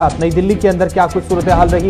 नई दिल्ली के अंदर क्या कुछ सूरत हाल रही।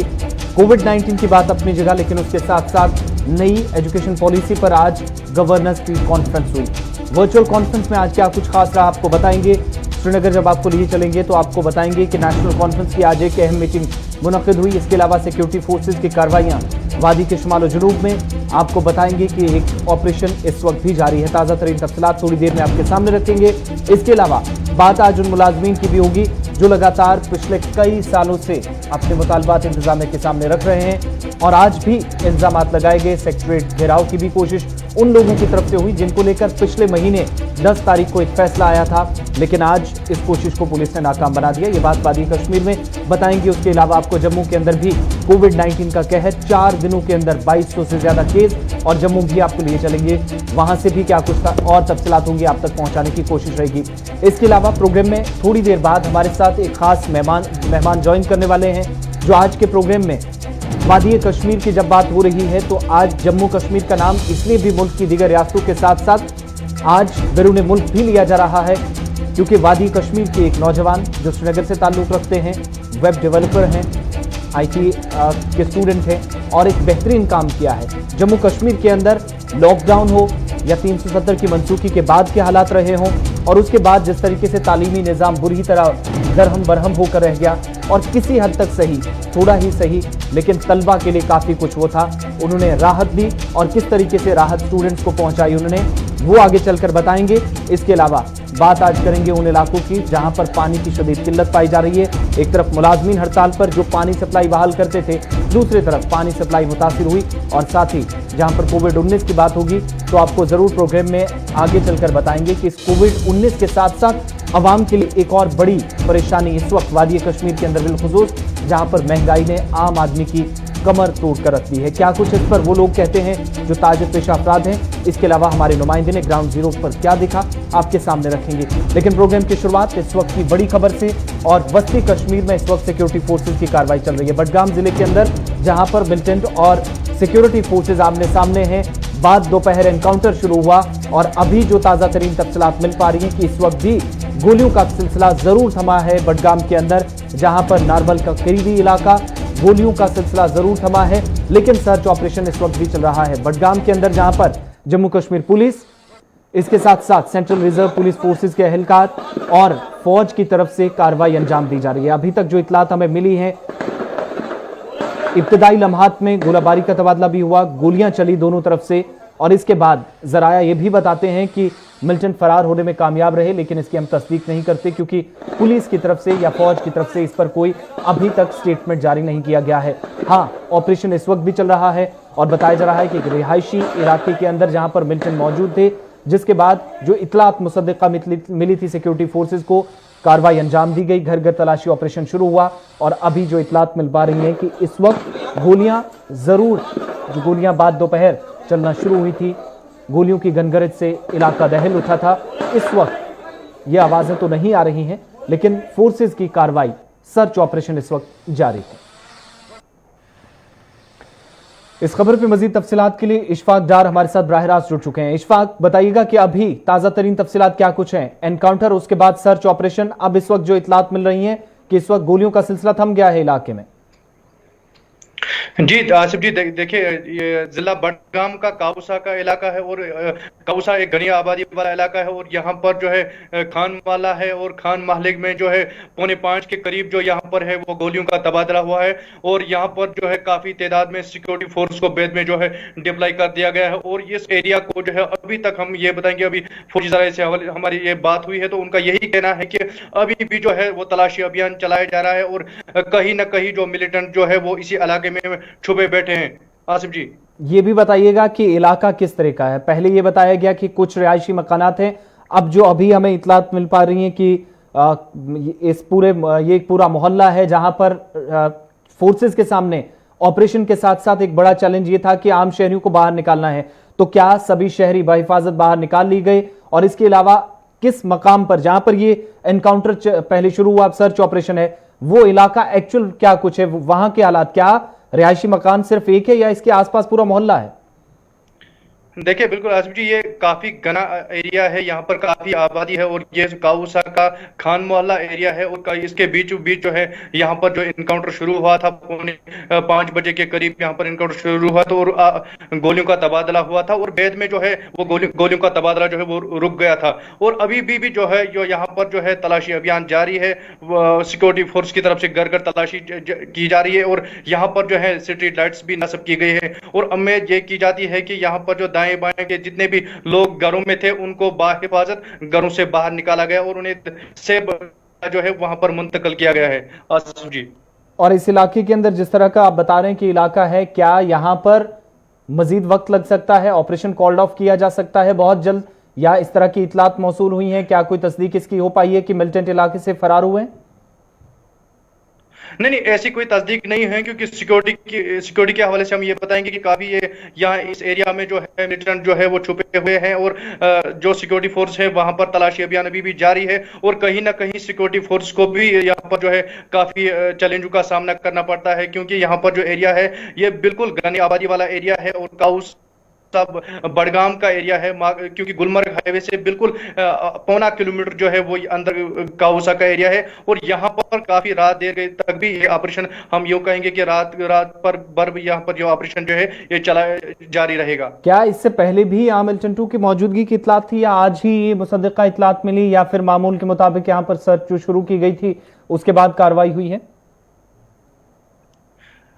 कोविड-19 की बात अपनी जगह, लेकिन उसके साथ साथ नई एजुकेशन पॉलिसी पर आज गवर्नर्स की कॉन्फ्रेंस हुई। वर्चुअल कॉन्फ्रेंस में आज क्या कुछ खास रहा आपको बताएंगे। श्रीनगर जब आपको लिए चलेंगे तो आपको बताएंगे कि नेशनल कॉन्फ्रेंस की आज एक अहम मीटिंग मुनक्किद हुई। इसके अलावा सिक्योरिटी फोर्सेज की कार्रवाइयां वादी के शुमाल और जुनूब में, आपको बताएंगे कि एक ऑपरेशन इस वक्त भी जारी है। ताज़ा तरीन तफसीलात थोड़ी देर में आपके सामने रखेंगे। इसके अलावा बात आज उन मुलाजमीन की भी होगी जो लगातार पिछले कई सालों से अपने मुतालबात इंतजामिया के सामने रख रहे हैं और आज भी इल्जामात लगाए गए। सेक्रेटरीट घेराव की भी कोशिश उन लोगों की तरफ से हुई जिनको लेकर पिछले महीने 10 तारीख को एक फैसला आया था, लेकिन आज इस कोशिश को पुलिस ने नाकाम बना दिया। ये बात वादी कश्मीर में बताएंगे। उसके अलावा आपको जम्मू के अंदर भी कोविड-19 का कहर, 4 दिनों के अंदर 2200 से ज्यादा केस, और जम्मू भी आपको लिए चलेंगे। वहां से भी क्या कुछ और तफसीलात होंगी आप तक पहुंचाने की कोशिश रहेगी। इसके अलावा प्रोग्राम में थोड़ी देर बाद हमारे साथ एक खास मेहमान ज्वाइन करने वाले हैं, जो आज के प्रोग्राम में वादी कश्मीर की जब बात हो रही है तो आज जम्मू कश्मीर का नाम इसलिए भी मुल्क की दीगर रियासतों के साथ साथ आज बैरून मुल्क भी लिया जा रहा है, क्योंकि वादी कश्मीर के एक नौजवान जो श्रीनगर से ताल्लुक रखते हैं, वेब डेवलपर हैं, IT के स्टूडेंट हैं और एक बेहतरीन काम किया है। जम्मू कश्मीर के अंदर लॉकडाउन हो या 370 की मनसूखी के बाद के हालात रहे हों, और उसके बाद जिस तरीके से तालीमी निज़ाम बुरी तरह दरहम बरहम होकर रह गया, और किसी हद तक सही, थोड़ा ही सही, लेकिन तलबा के लिए काफ़ी कुछ वो था, उन्होंने राहत दी और किस तरीके से राहत स्टूडेंट्स को पहुंचाई उन्होंने, वो आगे चलकर बताएंगे। इसके अलावा बात आज करेंगे उन इलाकों की जहां पर पानी की शदीद किल्लत पाई जा रही है। एक तरफ मुलाजमीन हड़ताल पर जो पानी सप्लाई बहाल करते थे, दूसरी तरफ पानी सप्लाई मुतासिर हुई, और साथ ही जहां पर कोविड-19 की बात होगी तो आपको जरूर प्रोग्राम में आगे चलकर बताएंगे कि इस कोविड-19 के साथ साथ अवाम के लिए एक और बड़ी परेशानी इस वक्त वादी कश्मीर के अंदर बिलखुसूस, जहां पर महंगाई ने आम आदमी की कमर तोड़ कर रख दी है। क्या कुछ इस पर वो लोग कहते हैं जो ताजिर पेशा अफराद हैं। इसके अलावा हमारे नुमाइंदे ने ग्राउंड जीरो पर क्या देखा आपके सामने रखेंगे। लेकिन प्रोग्राम की शुरुआत इस वक्त की बड़ी खबर से, और वस्ती कश्मीर में इस वक्त सिक्योरिटी फोर्सेज की कार्रवाई चल रही है। बडगाम जिले के अंदर जहां पर मिलिटेंट और सिक्योरिटी फोर्सेज आमने सामने हैं, बाद दोपहर एनकाउंटर शुरू हुआ, और अभी जो ताज़ा तरीन तफसीलात मिल पा रही हैं कि इस वक्त भी गोलियों का सिलसिला जरूर थमा है बडगाम के अंदर, जहां पर नारबल का करीबी इलाका, गोलियों का सिलसिला जरूर थमा है, लेकिन सर्च ऑपरेशन इस वक्त भी चल रहा है बडगाम के अंदर, जहां पर जम्मू कश्मीर पुलिस, इसके साथ साथ सेंट्रल रिजर्व पुलिस फोर्सेज के एहलकार और फौज की तरफ से कार्रवाई अंजाम दी जा रही है। अभी तक जो इतलात हमें मिली है, इब्तदाई लम्हात में गोलाबारी का तबादला भी हुआ, गोलियां चली दोनों तरफ से, और इसके बाद जराया ये भी बताते हैं कि मिलिटेंट फरार होने में कामयाब रहे, लेकिन इसकी हम तस्दीक नहीं करते क्योंकि पुलिस की तरफ से या फौज की तरफ से इस पर कोई अभी तक स्टेटमेंट जारी नहीं किया गया है। हाँ, ऑपरेशन इस वक्त भी चल रहा है और बताया जा रहा है कि एक रिहायशी इलाके के अंदर जहां पर मिलिटेंट मौजूद थे, जिसके बाद जो इतलात मुसद्दिका मिली थी सिक्योरिटी फोर्सेज को, कार्रवाई अंजाम दी गई, घर घर तलाशी ऑपरेशन शुरू हुआ, और अभी जो इतलात मिल पा रही है कि इस वक्त गोलियां जरूर, जो गोलियां बाद दोपहर चलना शुरू हुई थी, गोलियों की गनगरज से इलाका दहल उठा था। इस वक्त ये आवाजें तो नहीं आ रही हैं, लेकिन फोर्सेज की कार्रवाई, सर्च ऑपरेशन इस वक्त जारी है। इस खबर पे मजीद तफसीलात के लिए इशफाक डार हमारे साथ बराह रास्त जुड़ चुके हैं। इशफाक, बताइएगा कि अभी ताजा तरीन तफसीलात क्या कुछ हैं। एनकाउंटर, उसके बाद सर्च ऑपरेशन, अब इस वक्त जो इतलात मिल रही हैं कि इस वक्त गोलियों का सिलसिला थम गया है इलाके में। जी आसिफ जी, देखिए ये जिला बडगाम का काउसा का इलाका है, और काउसा एक घनी आबादी वाला इलाका है, और यहाँ पर जो है खान वाला है, और खान महल में जो है 4:45 के करीब जो यहाँ पर है वो गोलियों का तबादला हुआ है, और यहाँ पर जो है काफी तादाद में सिक्योरिटी फोर्स को बैद में जो है डिप्लॉय कर दिया गया है। और इस एरिया को जो है अभी तक हम ये बताएंगे, अभी फौजी जराये से हमारी ये बात हुई है तो उनका यही कहना है कि अभी भी जो है वो तलाशी अभियान चलाया जा रहा है, और कहीं ना कहीं जो मिलिटेंट जो है वो इसी इलाके में छुपे बैठे हैं। आसिफ जी, ये भी बताइएगा कि इलाका किस तरह का है। पहले ये बताया गया कि कुछ रिहायशी मकानात हैं, अब जो अभी हमें इतलात मिल पा रही हैं कि ये एक पूरा मोहल्ला है जहां पर फोर्सेस के सामने ऑपरेशन के साथ साथ एक बड़ा चैलेंज ये था कि आम शहरियों को बाहर निकालना है, तो क्या सभी शहरी बहिफाजत बाहर निकाल ली गए, और इसके अलावा किस मकाम पर जहां पर ये एनकाउंटर पहले शुरू हुआ, सर्च ऑपरेशन है, वो इलाका एक्चुअल क्या कुछ है, वहां के हालात, क्या रिहायशी मकान सिर्फ एक है या इसके आसपास पूरा मोहल्ला है? देखिए बिल्कुल आसिफ जी, ये काफी घना एरिया है, यहाँ पर काफी आबादी है और ये काउसा का खान मोहल्ला एरिया है और इसके बीचों बीच जो है यहाँ पर जो इनकाउंटर शुरू हुआ था 5 बजे के करीब यहाँ पर इनकाउंटर शुरू हुआ था और गोलियों का तबादला हुआ था और बाद में जो है वो गोलियों का तबादला जो है वो रुक गया था। और अभी भी जो है जो यहाँ पर जो है तलाशी अभियान जारी है, सिक्योरिटी फोर्स की तरफ से घर घर तलाशी की जा रही है और यहाँ पर जो है स्ट्रीट लाइट्स भी नस्ब की गई है और उम्मीद ये की जाती है कि यहाँ पर जो दाएं बाएं के जितने भी लोग घरों में थे उनको बाहिफाजत घरों से बाहर निकाला गया और उन्हें से जो है वहां पर मुंतकिल किया गया है। आसिफ जी, और इस इलाके के अंदर जिस तरह का आप बता रहे हैं कि इलाका है, क्या यहां पर मजीद वक्त लग सकता है? ऑपरेशन कॉल्ड ऑफ किया जा सकता है बहुत जल्द, या इस तरह की इतलात मौसूल हुई हैं? क्या कोई तस्दीक इसकी हो पाई है कि मिलिटेंट इलाके से फरार हुए हैं? नहीं नहीं, ऐसी कोई तस्दीक नहीं है क्योंकि सिक्योरिटी के हवाले से हम ये बताएंगे कि काफी ये यहाँ इस एरिया में जो है मिलिटेंट जो है वो छुपे हुए हैं और जो सिक्योरिटी फोर्स है वहां पर तलाशी अभियान अभी भी जारी है और कहीं ना कहीं सिक्योरिटी फोर्स को भी यहाँ पर जो है काफी चैलेंजों का सामना करना पड़ता है क्योंकि यहाँ पर जो एरिया है ये बिल्कुल घनी आबादी वाला एरिया है और काउस सब बडगाम का एरिया है क्योंकि गुलमर्ग हाईवे से बिल्कुल 1.25 किलोमीटर जो है वो अंदर काउसा का एरिया है और यहाँ पर काफी रात देर तक भी ये ऑपरेशन, हम यूं कहेंगे कि रात पर भर यहाँ पर जो ऑपरेशन जो है ये चला जारी रहेगा। क्या इससे पहले भी यहाँ मिलिटेंटों की मौजूदगी की इतलात थी या आज ही ये मुसद्दका इतलात मिली, या फिर मामूल के मुताबिक यहाँ पर सर्च जो शुरू की गई थी उसके बाद कार्रवाई हुई है?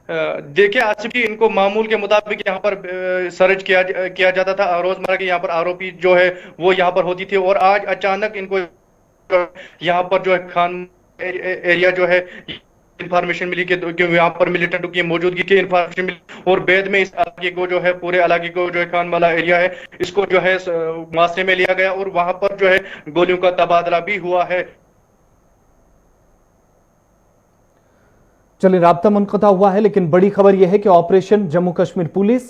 देखिए आसिफ जी, इनको मामूल के मुताबिक यहाँ पर सर्च किया जाता था, रोजमर्रा के यहाँ पर आरोपी जो है वो यहाँ पर होती थी और आज अचानक इनको यहाँ पर जो है खान एरिया जो है इंफॉर्मेशन मिली कि यहाँ पर मिलिटेंटों की मौजूदगी की इंफॉर्मेशन मिली और बाद में इस इलाके को जो है पूरे इलाके को जो है खान वाला एरिया है इसको जो है मुआसरे में लिया गया और वहां पर जो है गोलियों का तबादला भी हुआ है। चलिए, राब्ता मुनक़ता हुआ है, लेकिन बड़ी खबर यह है कि operation Jammu Kashmir police,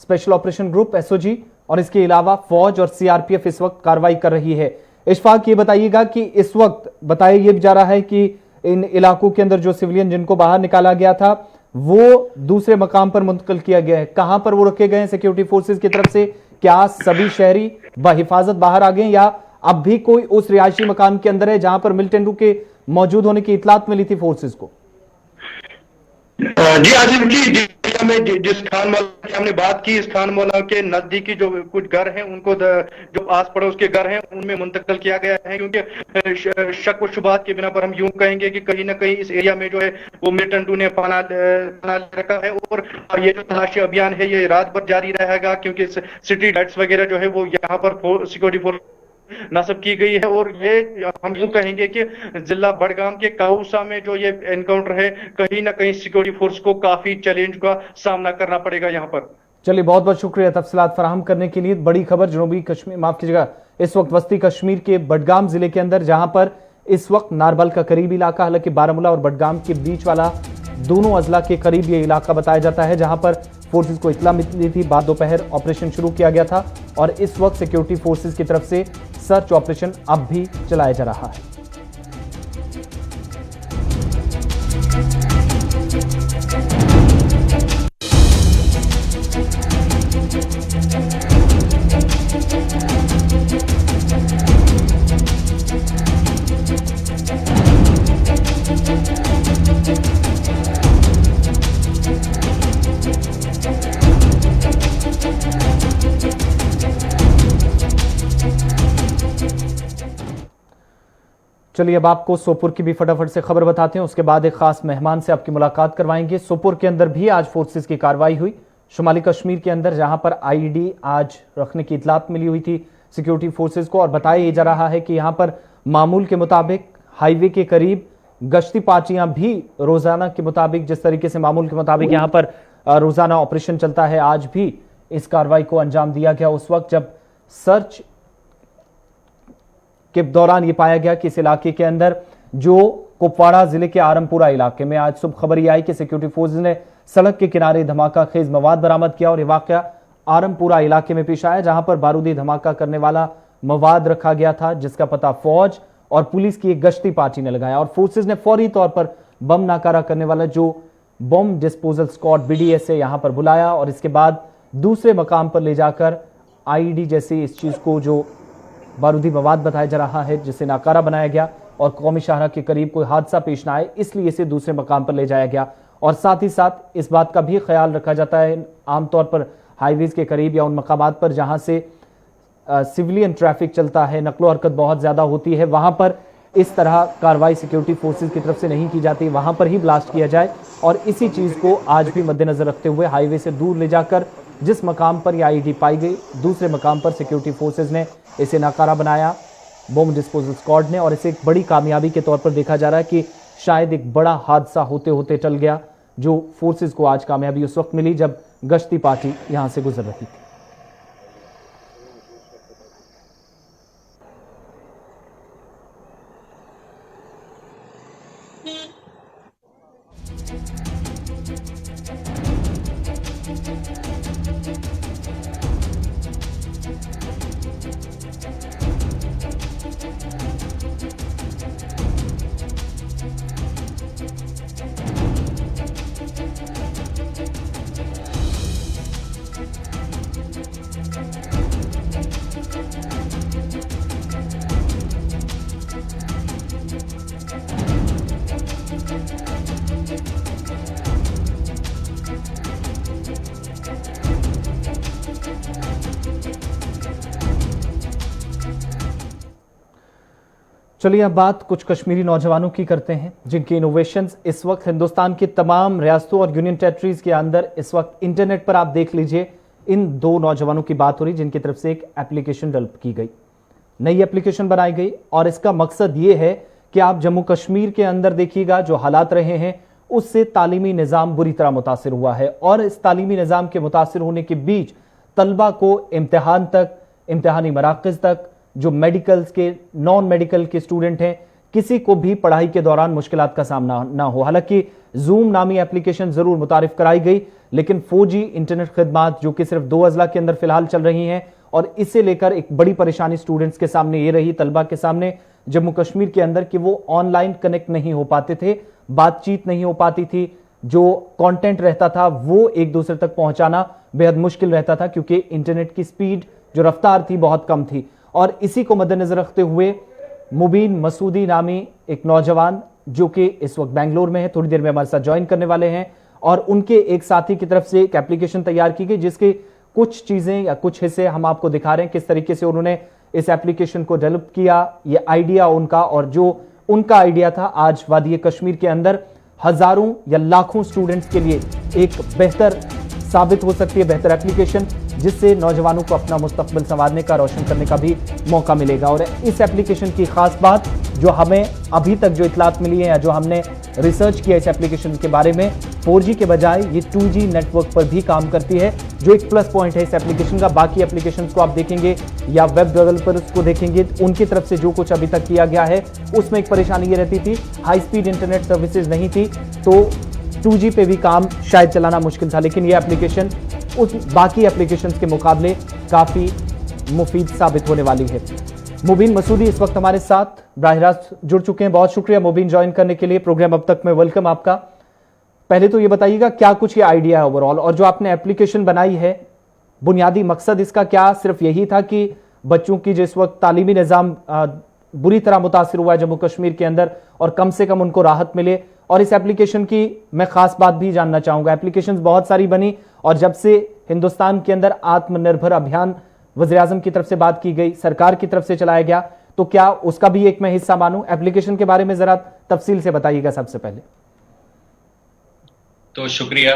special operation group SOG और इसके अलावा फौज और सीआरपीएफ इस वक्त कार्रवाई कर रही है। इशफाक, ये बताइएगा कि इस वक्त बताया यह जा रहा है कि इन इलाकों के अंदर जो सिविलियन जिनको बाहर निकाला गया था वो दूसरे मकाम पर मुंतकिल किया गया है, कहां पर वो रखे गए हैं सिक्योरिटी फोर्सेज की तरफ से? क्या सभी शहरी बाहिफाजत बाहर आ गए या अब भी कोई उस रिहायशी मकान के अंदर है जहां पर मिलिटेंटों के मौजूद होने की इतलात मिली थी फोर्सेज को? जी आसिफ जी, जिस खान मौला की हमने बात की, इस खान मौला के नजदीकी जो कुछ घर हैं उनको जो आस पड़ोस के घर हैं उनमें मुंतकिल किया गया है क्योंकि शक व शुबात के बिना पर हम यूं कहेंगे कि कहीं ना कहीं इस एरिया में जो है वो मिलिटेंटों ने पना रखा है और ये जो तलाशी अभियान है ये रात भर जारी रहेगा क्योंकि सिटी लाइट्स वगैरह जो है वो यहाँ पर सिक्योरिटी फोर्स नस्ब की गई है और ये हम यूं कहेंगे कि जिला बडगाम के काउसा में जो ये एनकाउंटर है कहीं ना कहीं सिक्योरिटी फोर्स को काफी चैलेंज का सामना करना पड़ेगा यहाँ पर। चलिए, बहुत बहुत शुक्रिया तफसीलात फराहम करने के लिए। बड़ी खबर जनूबी कश्मीर, माफ कीजिएगा, इस वक्त वस्ती कश्मीर के बडगाम जिले के अंदर, जहां पर इस वक्त नारबल का करीबी इलाका, हालांकि बारामूला और बडगाम के बीच वाला दोनों अजला के करीब ये इलाका बताया जाता है, जहां पर फोर्सेज को इतला मिली थी। बाद दोपहर ऑपरेशन शुरू किया गया था और इस वक्त सिक्योरिटी फोर्सेज की तरफ से सर्च ऑपरेशन अब भी चलाया जा रहा है। चलिए, अब आपको सोपुर की भी फटाफट से खबर बताते हैं, उसके बाद एक खास मेहमान से आपकी मुलाकात करवाएंगे। सोपुर के अंदर भी आज फोर्सेस की कार्रवाई हुई, शुमाली कश्मीर के अंदर, जहां पर आईईडी आज रखने की इतलात मिली हुई थी सिक्योरिटी फोर्सेस को और बताया जा रहा है कि यहां पर मामूल के मुताबिक हाईवे के करीब गश्ती पार्टियां भी रोजाना के मुताबिक, जिस तरीके से मामूल के मुताबिक यहां पर रोजाना ऑपरेशन चलता है, आज भी इस कार्रवाई को अंजाम दिया गया उस वक्त जब सर्च के दौरान यह पाया गया कि इस इलाके के अंदर जो कुपवाड़ा जिले के आरमपुरा इलाके में आज सुबह खबर यह आई कि सिक्योरिटी फोर्सेज ने सड़क के किनारे धमाका खेज मवाद बरामद किया और यह वाकया आरमपुरा इलाके में पेश आया, जहां पर बारूदी धमाका करने वाला मवाद रखा गया था, जिसका पता फौज और पुलिस की एक गश्ती पार्टी ने लगाया और फोर्सेज ने फौरी तौर पर बम नाकारा करने वाला जो बम डिस्पोजल स्क्वाड BDS से यहां पर बुलाया और इसके बाद दूसरे मकाम पर ले जाकर आईईडी जैसे इस चीज़ को जो बारूदी मवाद बताया जा रहा है जिसे नाकारा बनाया गया और कौमी शाहरा के करीब कोई हादसा पेश ना आए इसलिए इसे दूसरे मकाम पर ले जाया गया। और साथ ही साथ इस बात का भी ख्याल रखा जाता है आमतौर पर हाईवेज के करीब या उन मकामात पर जहां से सिविलियन ट्रैफिक चलता है, नकलो हरकत बहुत ज़्यादा होती है, वहां पर इस तरह कार्रवाई सिक्योरिटी फोर्सेज की तरफ से नहीं की जाती, वहां पर ही ब्लास्ट किया जाए। और इसी चीज़ को आज भी मद्देनजर रखते हुए हाईवे से दूर ले जाकर जिस मकाम पर यह आईईडी पाई गई, दूसरे मकाम पर सिक्योरिटी फोर्सेज ने इसे नाकारा बनाया, बॉम्ब डिस्पोजल स्क्वाड ने। और इसे एक बड़ी कामयाबी के तौर पर देखा जा रहा है कि शायद एक बड़ा हादसा होते होते टल गया, जो फोर्सेज को आज कामयाबी उस वक्त मिली जब गश्ती पार्टी यहां से गुजर रही थी। चलिए अब बात कुछ कश्मीरी नौजवानों की करते हैं जिनके इनोवेशंस इस वक्त हिंदुस्तान की तमाम रियासतों और यूनियन टेरिटरीज के अंदर इस वक्त इंटरनेट पर आप देख लीजिए। इन दो नौजवानों की बात हो रही जिनकी तरफ से एक एप्लीकेशन डेवलप की गई, नई एप्लीकेशन बनाई गई और इसका मकसद ये है कि आप जम्मू कश्मीर के अंदर देखिएगा जो हालात रहे हैं उससे तालीमी निज़ाम बुरी तरह मुतासिर हुआ है और इस तालीमी निज़ाम के मुतासिर होने के बीच तलबा को इम्तिहान तक, इम्तिहानी मराकज़ तक, जो मेडिकल्स के नॉन मेडिकल के स्टूडेंट हैं, किसी को भी पढ़ाई के दौरान मुश्किलात का सामना ना हो। हालांकि जूम नामी एप्लीकेशन जरूर मुतारिफ कराई गई, लेकिन 4G इंटरनेट खिदमात जो कि सिर्फ 2 अजला के अंदर फिलहाल चल रही हैं और इसे लेकर एक बड़ी परेशानी स्टूडेंट्स के सामने ये रही, तलबा के सामने जम्मू कश्मीर के अंदर, कि वो ऑनलाइन कनेक्ट नहीं हो पाते थे, बातचीत नहीं हो पाती थी, जो कंटेंट रहता था वो एक दूसरे तक पहुंचाना बेहद मुश्किल रहता था क्योंकि इंटरनेट की स्पीड जो रफ्तार थी बहुत कम थी। और इसी को मद्देनजर रखते हुए मुबीन मसूदी नामी एक नौजवान जो कि इस वक्त बेंगलोर में है, थोड़ी देर में हमारे साथ ज्वाइन करने वाले हैं, और उनके एक साथी की तरफ से एक एप्लीकेशन तैयार की गई जिसके कुछ चीजें या कुछ हिस्से हम आपको दिखा रहे हैं किस तरीके से उन्होंने इस एप्लीकेशन को डेवलप किया। ये आइडिया उनका, और जो उनका आइडिया था आज वादी कश्मीर के अंदर हजारों या लाखों स्टूडेंट्स के लिए एक बेहतर साबित हो सकती है, बेहतर एप्लीकेशन जिससे नौजवानों को अपना मुस्तकबिल संवारने का, रोशन करने का भी मौका मिलेगा। और इस एप्लीकेशन की खास बात जो हमें अभी तक जो इतलात मिली है या जो हमने रिसर्च किया इस एप्लीकेशन के बारे में, 4G के बजाय ये 2G नेटवर्क पर भी काम करती है, जो एक प्लस पॉइंट है इस एप्लीकेशन का। बाकी एप्लीकेशन को आप देखेंगे या वेब डेवलपर्स को देखेंगे, उनकी तरफ से जो कुछ अभी तक किया गया है उसमें एक परेशानी ये रहती थी, हाई स्पीड इंटरनेट सर्विसेज नहीं थी, तो 2G पे भी काम शायद चलाना मुश्किल था। लेकिन ये एप्लीकेशन उस बाकी एप्लीकेशंस के मुकाबले काफ़ी मुफीद साबित होने वाली है। मुबीन मसूदी इस वक्त हमारे साथ बराह रास्त जुड़ चुके हैं। बहुत शुक्रिया मुबीन ज्वाइन करने के लिए प्रोग्राम अब तक में, वेलकम आपका। पहले तो ये बताइएगा क्या कुछ ये आइडिया है ओवरऑल, और जो आपने एप्लीकेशन बनाई है बुनियादी मकसद इसका क्या सिर्फ यही था कि बच्चों की जिस वक्त तालीमी निज़ाम बुरी तरह मुतासिर हुआ है जम्मू कश्मीर के अंदर और कम से कम उनको राहत मिले? और इस एप्लीकेशन की मैं खास बात भी जानना चाहूंगा, एप्लीकेशंस बहुत सारी बनी और जब से हिंदुस्तान के अंदर आत्मनिर्भर अभियान वज़ीर-ए-आज़म की तरफ से बात की गई, सरकार की तरफ से चलाया गया, तो क्या उसका भी एक मैं हिस्सा मानूं? एप्लीकेशन के बारे में जरा तफसील से बताइएगा सबसे पहले। तो शुक्रिया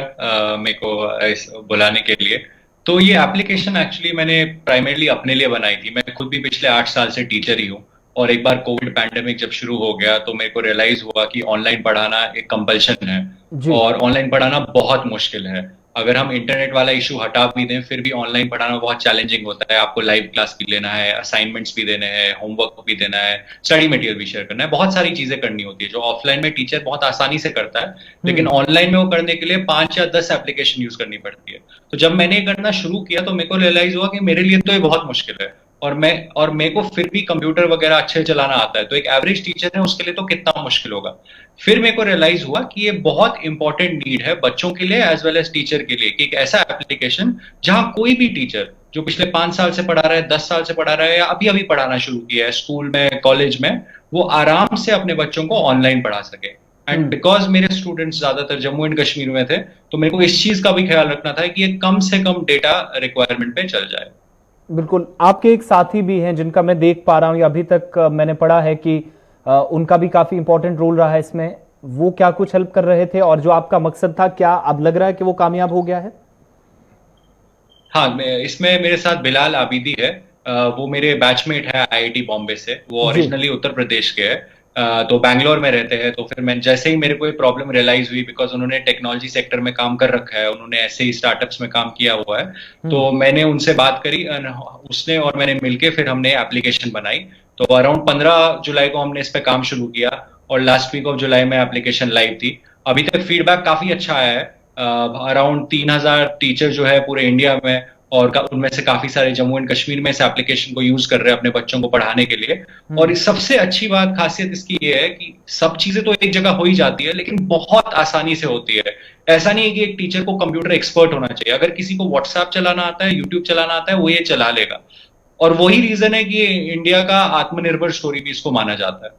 मेरे को बुलाने के लिए। तो ये एप्लीकेशन एक्चुअली मैंने प्राइमरली अपने लिए बनाई थी। मैं खुद भी पिछले 8 साल से टीचर ही हूँ और एक बार कोविड पैंडेमिक जब शुरू हो गया तो मेरे को रियलाइज हुआ कि ऑनलाइन पढ़ाना एक कंपल्शन है और ऑनलाइन पढ़ाना बहुत मुश्किल है। अगर हम इंटरनेट वाला इशू हटा भी दें फिर भी ऑनलाइन पढ़ाना बहुत चैलेंजिंग होता है। आपको लाइव क्लास भी लेना है, असाइनमेंट्स भी देने हैं, होमवर्क भी देना है, स्टडी मटेरियल भी शेयर करना है, बहुत सारी चीजें करनी होती है जो ऑफलाइन में टीचर बहुत आसानी से करता है, लेकिन ऑनलाइन में वो करने के लिए 5 या 10 एप्लीकेशन यूज करनी पड़ती है। तो जब मैंने ये करना शुरू किया तो मेरे को रियलाइज हुआ कि मेरे लिए तो ये बहुत मुश्किल है। और मेरे को फिर भी कंप्यूटर वगैरह अच्छे चलाना आता है, तो एक एवरेज टीचर है उसके लिए तो कितना मुश्किल होगा। फिर मेरे को रियलाइज हुआ कि ये बहुत इंपॉर्टेंट नीड है बच्चों के लिए एज वेल एज टीचर के लिए, कि एक ऐसा एप्लीकेशन जहां कोई भी टीचर जो पिछले 5 साल से पढ़ा रहा है, 10 साल से पढ़ा रहा है, या अभी अभी पढ़ाना शुरू किया है स्कूल में, कॉलेज में, वो आराम से अपने बच्चों को ऑनलाइन पढ़ा सके। एंड बिकॉज मेरे स्टूडेंट्स ज्यादातर जम्मू एंड कश्मीर में थे, तो मेरे को इस चीज का भी ख्याल रखना था कि ये कम से कम डेटा रिक्वायरमेंट पे चल जाए। बिल्कुल। आपके एक साथी भी हैं जिनका मैं देख पा रहा हूं, या अभी तक मैंने पढ़ा है कि उनका भी काफी इंपॉर्टेंट रोल रहा है इसमें। वो क्या कुछ हेल्प कर रहे थे, और जो आपका मकसद था, क्या अब लग रहा है कि वो कामयाब हो गया है? हाँ, इसमें मेरे साथ बिलाल आबिदी है। वो मेरे बैचमेट है आईआईटी बॉम्बे से। वो जी। ओरिजिनली उत्तर प्रदेश के है, तो बैंगलोर में रहते हैं। तो फिर मैं जैसे ही मेरे को ये प्रॉब्लम रियलाइज हुई, बिकॉज उन्होंने टेक्नोलॉजी सेक्टर में काम कर रखा है, उन्होंने ऐसे ही स्टार्टअप्स में काम किया हुआ है, तो मैंने उनसे बात करी, उसने और मैंने मिलके फिर हमने एप्लीकेशन बनाई। तो अराउंड 15 जुलाई को हमने इस पे काम शुरू किया, और लास्ट वीक ऑफ जुलाई में एप्लीकेशन लाइव थी। अभी तक फीडबैक काफी अच्छा आया है। अराउंड 3000 टीचर जो है पूरे इंडिया में, और उनमें से काफी सारे जम्मू एंड कश्मीर में इस एप्लीकेशन को यूज कर रहे हैं अपने बच्चों को पढ़ाने के लिए। और इस सबसे अच्छी बात, खासियत इसकी ये है कि सब चीजें तो एक जगह हो ही जाती है, लेकिन बहुत आसानी से होती है। ऐसा नहीं है कि एक टीचर को कंप्यूटर एक्सपर्ट होना चाहिए। अगर किसी को व्हाट्सएप चलाना आता है, यूट्यूब चलाना आता है, वो ये चला लेगा। और वही रीजन है कि इंडिया का आत्मनिर्भर स्टोरी भी इसको माना जाता है।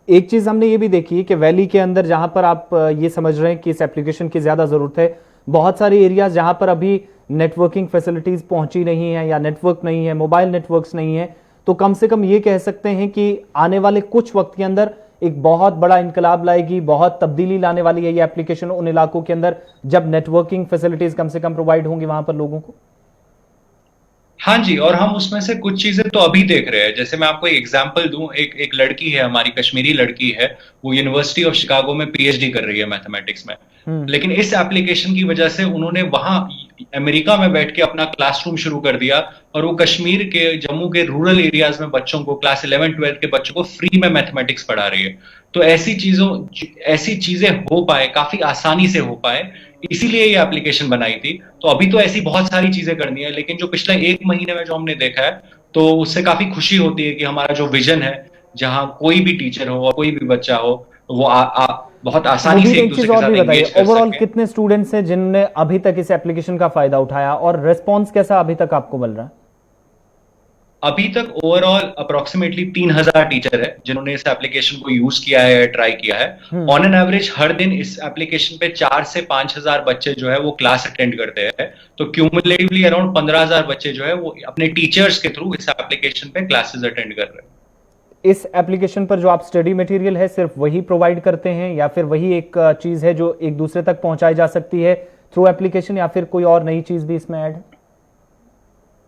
एक चीज हमने ये भी देखी कि वैली के अंदर जहां पर आप ये समझ रहे हैं कि इस एप्लीकेशन की ज्यादा जरूरत है, बहुत सारे एरियाज जहां पर अभी नेटवर्किंग फैसिलिटीज पहुंची नहीं है, या नेटवर्क नहीं है, मोबाइल नेटवर्क्स नहीं है। तो कम से कम ये कह सकते हैं कि आने वाले कुछ वक्त के अंदर एक बहुत बड़ा इनकलाब लाएगी, बहुत तब्दीली लाने वाली है ये एप्लीकेशन उन इलाकों के अंदर जब नेटवर्किंग फैसिलिटीज कम से कम प्रोवाइड होंगी वहां पर लोगों को। हाँ जी, और हम उसमें से कुछ चीजें तो अभी देख रहे हैं। जैसे मैं आपको एक एग्जांपल दूं, एक लड़की है, हमारी कश्मीरी लड़की है, वो यूनिवर्सिटी ऑफ शिकागो में पीएचडी कर रही है मैथमेटिक्स में। लेकिन इस एप्लीकेशन की वजह से उन्होंने वहां अमेरिका में बैठ के अपना क्लासरूम शुरू कर दिया, और वो कश्मीर के, जम्मू के रूरल एरियाज में बच्चों को, क्लास 11-12 के बच्चों को फ्री में मैथमेटिक्स पढ़ा रही है। तो ऐसी चीजें हो पाए, काफी आसानी से हो पाए, इसीलिए ये एप्लीकेशन बनाई थी। तो अभी तो ऐसी बहुत सारी चीजें करनी है, लेकिन जो पिछले 1 महीने में जो हमने देखा है, तो उससे काफी खुशी होती है कि हमारा जो विजन है, जहां कोई भी टीचर हो और कोई भी बच्चा हो, वो बहुत आसानी से एक दूसरे के साथ एंगेज कर ओवरऑल सके। कितने स्टूडेंट्स हैं जिनने अभी तक इस एप्लीकेशन का फायदा उठाया, और रेस्पॉन्स कैसा अभी तक आपको मिल रहा है? अभी तक ओवरऑल अप्रोक्सीमेटली 3000 टीचर है जिन्होंने इस एप्लीकेशन को यूज किया है, ट्राई किया है। ऑन एन एवरेज हर दिन इस एप्लीकेशन पे 4 से 5000 बच्चे जो है वो क्लास अटेंड करते हैं। तो क्यूमुलेटिवली अराउंड 15000 बच्चे जो है वो अपने टीचर्स के थ्रू इस एप्लीकेशन पे क्लासेस अटेंड कर रहे हैं। इस एप्लीकेशन पर जो आप स्टडी मटेरियल है सिर्फ वही प्रोवाइड करते हैं, या फिर वही एक चीज है जो एक दूसरे तक पहुंचाई जा सकती है थ्रू एप्लीकेशन, या फिर कोई और नई चीज भी इसमें ऐड है?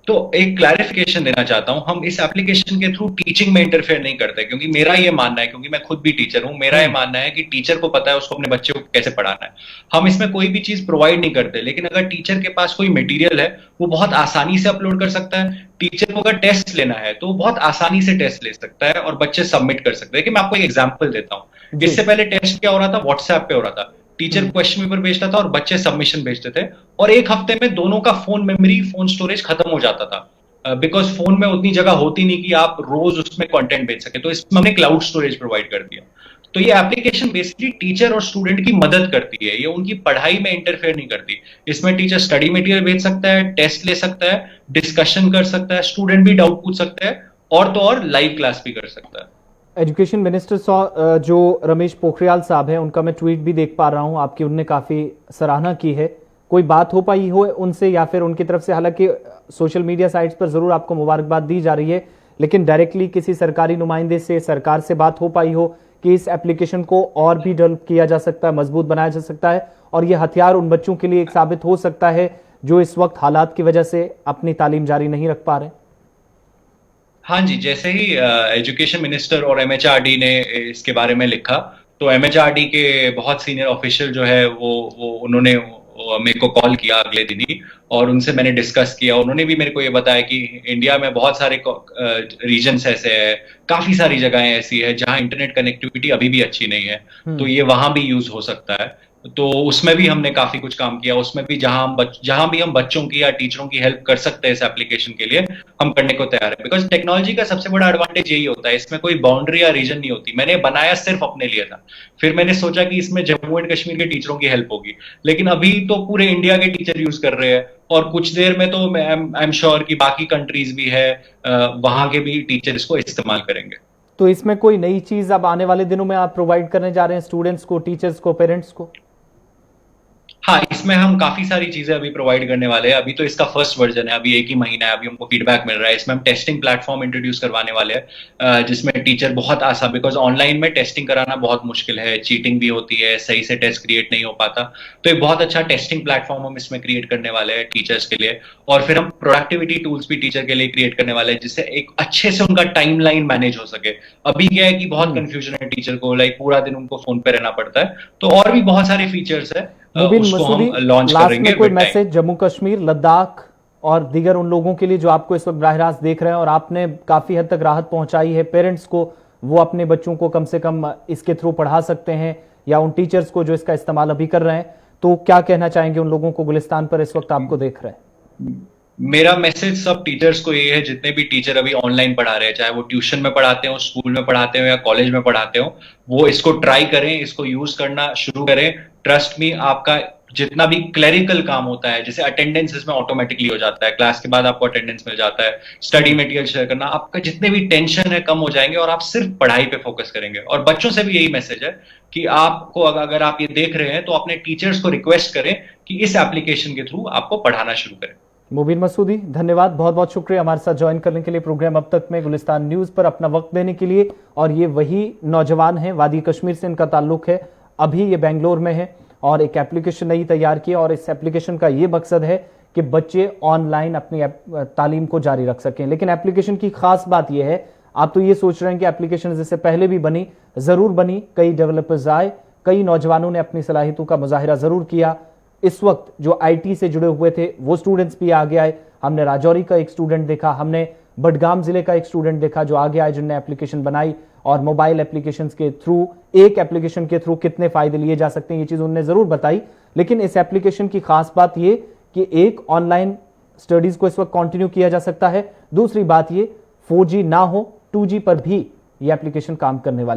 तो एक क्लैरिफिकेशन देना चाहता हूं, हम इस एप्लीकेशन के थ्रू टीचिंग में इंटरफेयर नहीं करते, क्योंकि मेरा ये मानना है, क्योंकि मैं खुद भी टीचर हूं, मेरा ये मानना है कि टीचर को पता है उसको अपने बच्चे को कैसे पढ़ाना है। हम इसमें कोई भी चीज प्रोवाइड नहीं करते, लेकिन अगर टीचर के पास कोई मटेरियल है, वो बहुत आसानी से अपलोड कर सकता है। टीचर को अगर टेस्ट लेना है तो वो बहुत आसानी से टेस्ट ले सकता है और बच्चे सबमिट कर सकते हैं। कि मैं आपको एक एग्जाम्पल देता हूँ। इससे पहले टेस्ट क्या हो रहा था, व्हाट्सएप पे हो रहा था। टीचर क्वेश्चन पेपर भेजता था और बच्चे सबमिशन भेजते थे, और एक हफ्ते में दोनों का फोन मेमोरी, फोन स्टोरेज खत्म हो जाता था, बिकॉज फोन में उतनी जगह होती नहीं कि आप रोज उसमें कंटेंट भेज सके। तो इसमें हमने क्लाउड स्टोरेज प्रोवाइड कर दिया। तो ये एप्लीकेशन बेसिकली टीचर और स्टूडेंट की मदद करती है, ये उनकी पढ़ाई में इंटरफेयर नहीं करती। इसमें टीचर स्टडी मटेरियल भेज सकता है, टेस्ट ले सकता है, डिस्कशन कर सकता है, स्टूडेंट भी डाउट पूछ सकता है, और तो और लाइव क्लास भी कर सकता है। एजुकेशन मिनिस्टर जो रमेश पोखरियाल साहब हैं, उनका मैं ट्वीट भी देख पा रहा हूं आपकी, उनने काफी सराहना की है। कोई बात हो पाई हो उनसे, या फिर उनकी तरफ से, हालांकि सोशल मीडिया साइट्स पर जरूर आपको मुबारकबाद दी जा रही है, लेकिन डायरेक्टली किसी सरकारी नुमाइंदे से, सरकार से बात हो पाई हो कि इस एप्लीकेशन को और भी डेवलप किया जा सकता है, मजबूत बनाया जा सकता है, और यह हथियार उन बच्चों के लिए एक साबित हो सकता है जो इस वक्त हालात की वजह से अपनी तालीम जारी नहीं रख पा रहे? हाँ जी, जैसे ही एजुकेशन मिनिस्टर और एमएचआरडी ने इसके बारे में लिखा, तो एमएचआरडी के बहुत सीनियर ऑफिशियल जो है वो उन्होंने मेरे को कॉल किया अगले दिन ही, और उनसे मैंने डिस्कस किया। उन्होंने भी मेरे को ये बताया कि इंडिया में बहुत सारे रीजन्स ऐसे हैं, काफी सारी जगहें ऐसी है जहां इंटरनेट कनेक्टिविटी अभी भी अच्छी नहीं है, तो ये वहां भी यूज हो सकता है। तो उसमें भी हमने काफी कुछ काम किया। उसमें भी जहां भी हम बच्चों की या टीचरों की हेल्प कर सकते हैं इस एप्लीकेशन के लिए, हम करने को तैयार है। बिकॉज टेक्नोलॉजी का सबसे बड़ा एडवांटेज यही होता है, इसमें कोई बाउंड्री या रीजन नहीं होती। मैंने बनाया सिर्फ अपने लिए था, फिर मैंने सोचा कि इसमें जम्मू एंड कश्मीर के टीचरों की हेल्प होगी, लेकिन अभी तो पूरे इंडिया के टीचर यूज कर रहे हैं, और कुछ देर में तो आई एम श्योर कि बाकी कंट्रीज भी है, वहां के भी टीचर इसको इस्तेमाल करेंगे। तो इसमें कोई नई चीज अब आने वाले दिनों में आप प्रोवाइड करने जा रहे हैं स्टूडेंट्स को, टीचर्स को, पेरेंट्स को? हाँ, इसमें हम काफी सारी चीजें अभी प्रोवाइड करने वाले हैं। अभी तो इसका फर्स्ट वर्जन है, अभी 1 ही महीना है, अभी हमको फीडबैक मिल रहा है। इसमें हम टेस्टिंग प्लेटफॉर्म इंट्रोड्यूस करवाने वाले हैं, जिसमें टीचर बहुत आसान, बिकॉज ऑनलाइन में टेस्टिंग कराना बहुत मुश्किल है, चीटिंग भी होती है, सही से टेस्ट क्रिएट नहीं हो पाता। तो एक बहुत अच्छा टेस्टिंग प्लेटफॉर्म हम इसमें क्रिएट करने वाले हैं टीचर्स के लिए। और फिर हम प्रोडक्टिविटी टूल्स भी टीचर के लिए क्रिएट करने वाले हैं, जिससे एक अच्छे से उनका टाइमलाइन मैनेज हो सके। अभी क्या है कि बहुत कंफ्यूजन है टीचर को, लाइक पूरा दिन उनको फोन पे रहना पड़ता है। तो और भी बहुत सारे फीचर्स है, मुबीन उसको मसूदी, हम लॉन्च लास्ट करेंगे में कोई with time. Message Jammu Kashmir, Ladakh और दीगर उन लोगों के लिए जो आपको इस वक्त बराह रास्त देख रहे हैं और आपने काफी हद तक राहत पहुंचाई है पेरेंट्स को, वो अपने बच्चों को कम से कम इसके थ्रू पढ़ा सकते हैं, या उन टीचर्स को जो इसका इस्तेमाल अभी कर रहे हैं, तो क्या कहना चाहेंगे उन लोगों को गुलिस्तान पर इस वक्त आपको देख रहे हैं? मेरा मैसेज सब टीचर्स को ये है, जितने भी टीचर अभी ऑनलाइन पढ़ा रहे हैं, चाहे वो ट्यूशन में पढ़ाते हो, स्कूल में पढ़ाते हो या कॉलेज में पढ़ाते हो, वो इसको ट्राई करें, इसको यूज करना शुरू करें। ट्रस्ट मी, आपका जितना भी क्लरिकल काम होता है, जैसे अटेंडेंस इसमें ऑटोमेटिकली हो जाता है, क्लास के बाद आपको अटेंडेंस मिल जाता है, स्टडी मटेरियल शेयर करना, आपका जितने भी टेंशन है कम हो जाएंगे और आप सिर्फ पढ़ाई पे फोकस करेंगे। और बच्चों से भी यही मैसेज है कि आपको, अगर आप ये देख रहे हैं तो अपने टीचर्स को रिक्वेस्ट करें कि इस एप्लीकेशन के थ्रू आपको पढ़ाना शुरू करें। मुबीन मसूदी, धन्यवाद, बहुत बहुत शुक्रिया हमारे साथ ज्वाइन करने के लिए प्रोग्राम अब तक में, गुलिस्तान न्यूज पर अपना वक्त देने के लिए। और ये वही नौजवान हैं, वादी कश्मीर से इनका ताल्लुक है, अभी ये बेंगलोर में है और एक एप्लीकेशन नई तैयार की, और इस एप्लीकेशन का ये मकसद है कि बच्चे ऑनलाइन अपनी तालीम को जारी रख सकें। लेकिन एप्लीकेशन की खास बात यह है, आप तो ये सोच रहे हैं कि एप्लीकेशन जैसे पहले भी बनी, जरूर बनी, कई डेवलपर्स आए, कई नौजवानों ने अपनी सलाहियतों का मुजाहिरा जरूर किया। इस वक्त जो आईटी से जुड़े हुए थे वो स्टूडेंट्स भी आगे आए। हमने राजौरी का एक स्टूडेंट देखा, हमने बडगाम जिले का एक स्टूडेंट देखा जो आगे आए, जिनने एप्लीकेशन बनाई, और मोबाइल एप्लीकेशन के थ्रू, एक एप्लीकेशन के थ्रू कितने फायदे लिए जा सकते हैं ये चीज उन्होंने जरूर बताई। लेकिन इस एप्लीकेशन की खास बात ये कि एक, ऑनलाइन स्टडीज को इस वक्त कंटिन्यू किया जा सकता है। दूसरी बात ये, 4G ना हो 2G पर भी ये एप्लीकेशन काम करने वाली